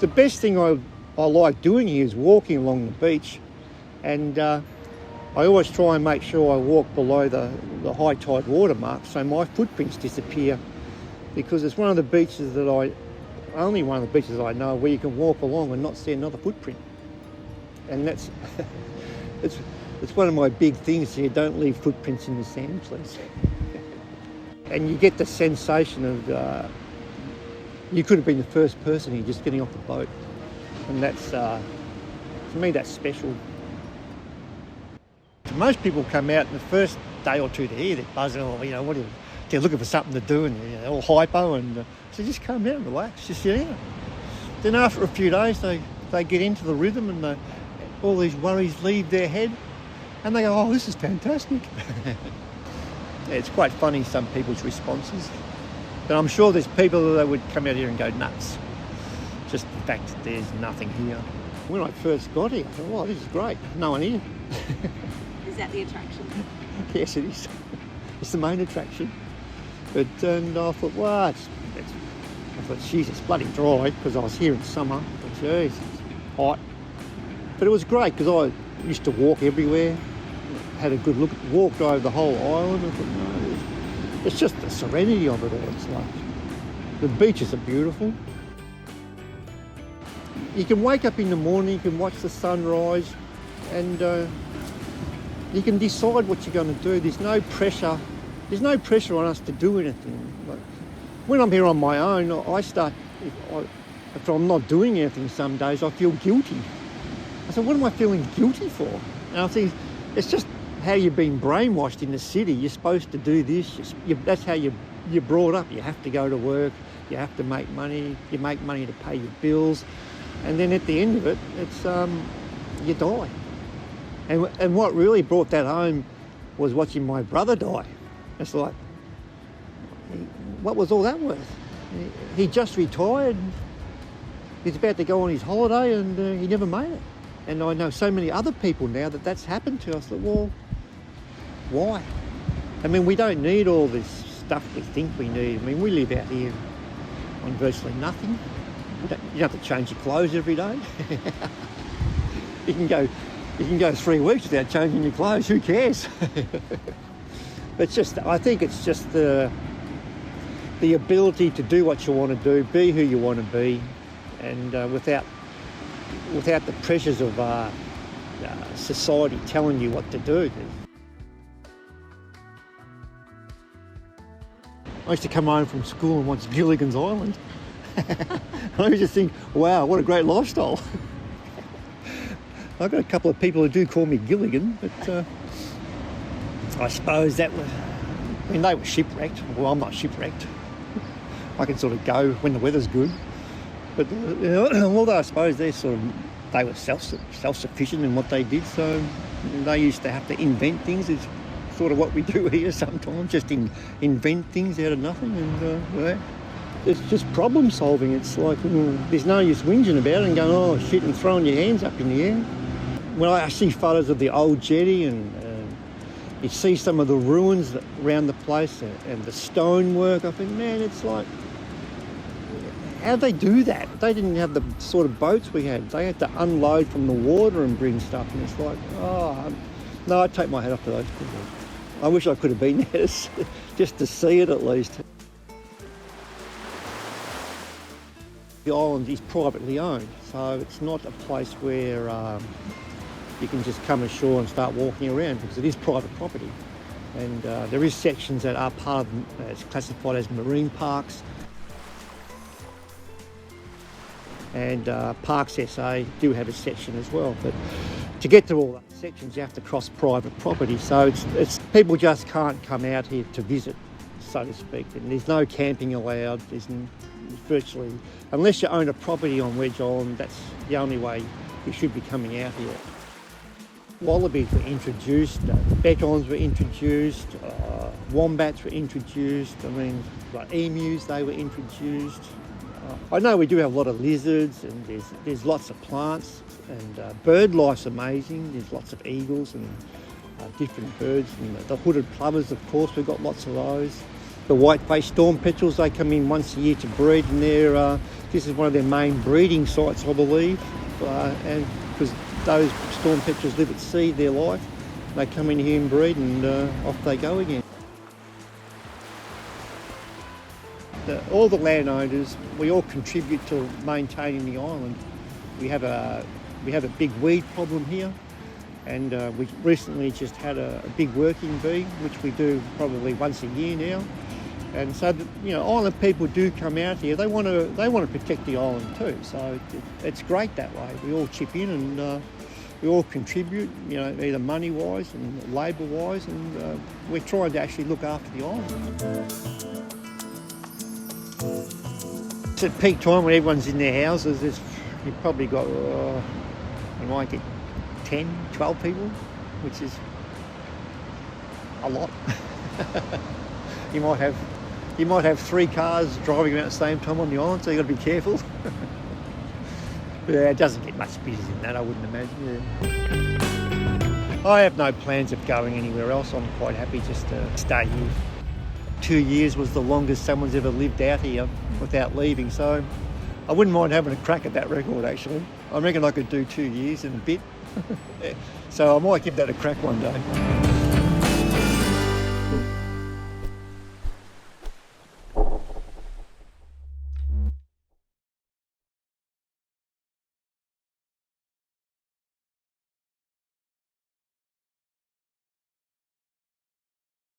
The best thing I like doing here is walking along the beach, and I always try and make sure I walk below the high tide water mark so my footprints disappear, because it's one of the beaches only one of the beaches I know where you can walk along and not see another footprint. And that's, it's one of my big things here, don't leave footprints in the sand, please. And you get the sensation of, you could have been the first person here just getting off the boat. And that's, to me, that's special. Most people come out in the first day or two to here, they're buzzing, they're looking for something to do, and all hypo, and so just come out and relax, just sit down. Then after a few days, they get into the rhythm, and all these worries leave their head, and they go, oh, this is fantastic. It's quite funny, some people's responses. But I'm sure there's people that would come out here and go nuts. Just the fact that there's nothing here. When I first got here, I thought, oh, this is great. No one here. Is that the attraction? Yes, it is. It's the main attraction. But I thought, well, I thought, geez, it's bloody dry, because I was here in summer. But geez, it's hot. But it was great, because I used to walk everywhere. Had a good look, walked over the whole island. I thought, no, it's just the serenity of it all. It's like, the beaches are beautiful. You can wake up in the morning, you can watch the sunrise, and you can decide what you're going to do. There's no pressure. There's no pressure on us to do anything. Like, when I'm here on my own, if I'm not doing anything some days, I feel guilty. I said, what am I feeling guilty for? And I think it's just how you've been brainwashed in the city. You're supposed to do this. That's how you're brought up. You have to go to work. You have to make money. You make money to pay your bills. And then at the end of it, it's you die. And what really brought that home was watching my brother die. It's like, what was all that worth? He just retired. He's about to go on his holiday, and he never made it. And I know so many other people now that's happened to us. That, well, why? I mean, we don't need all this stuff we think we need. I mean, we live out here on virtually nothing. You don't have to change your clothes every day. You can go 3 weeks without changing your clothes. Who cares? I think it's just the ability to do what you want to do, be who you want to be, and without the pressures of society telling you what to do. I used to come home from school and watch Gilligan's Island. I used to think, wow, what a great lifestyle. I've got a couple of people who do call me Gilligan, but I suppose they were shipwrecked. Well, I'm not shipwrecked. I can sort of go when the weather's good. But although I suppose they were self-sufficient in what they did, so they used to have to invent things. It's sort of what we do here sometimes, just invent things out of nothing, and it's just problem solving. It's like, there's no use whinging about it and going, oh shit, and throwing your hands up in the air. When I see photos of the old jetty, and you see some of the ruins around the place, and the stonework, I think, man, it's like, how'd they do that? They didn't have the sort of boats we had. They had to unload from the water and bring stuff, and it's like, no, I take my hat off to those people. I wish I could have been there just to see it at least. The island is privately owned, so it's not a place where you can just come ashore and start walking around, because it is private property. And there is sections that are part of, it's classified as marine parks. And Parks SA do have a section as well, but to get to all those sections you have to cross private property, so it's people just can't come out here to visit, so to speak, and there's no camping allowed. There's virtually, unless you own a property on Wedge Island, that's the only way you should be coming out here. Wallabies were introduced, bettongs were introduced, wombats were introduced, I mean, like emus, they were introduced. I know we do have a lot of lizards, and there's lots of plants, and bird life's amazing. There's lots of eagles and different birds, and the hooded plovers, of course, we've got lots of those. The white-faced storm petrels, they come in once a year to breed, and this is one of their main breeding sites, I believe, and because those storm petrels live at sea their life, they come in here and breed, and off they go again. All the landowners, we all contribute to maintaining the island. We have a big weed problem here, and we recently just had a big working bee, which we do probably once a year now. And so, island people do come out here. They want to protect the island too. So it's great that way. We all chip in and we all contribute, either money-wise and labour-wise, and we're trying to actually look after the island. It's at peak time when everyone's in their houses. You've probably got, you might get 10, 12 people, which is a lot. You might have 3 cars driving around at the same time on the island, so you've got to be careful. But it doesn't get much busier than that, I wouldn't imagine. Yeah. I have no plans of going anywhere else. I'm quite happy just to stay here. 2 years was the longest someone's ever lived out here without leaving, so I wouldn't mind having a crack at that record actually. I reckon I could do 2 years and a bit. So I might give that a crack one day.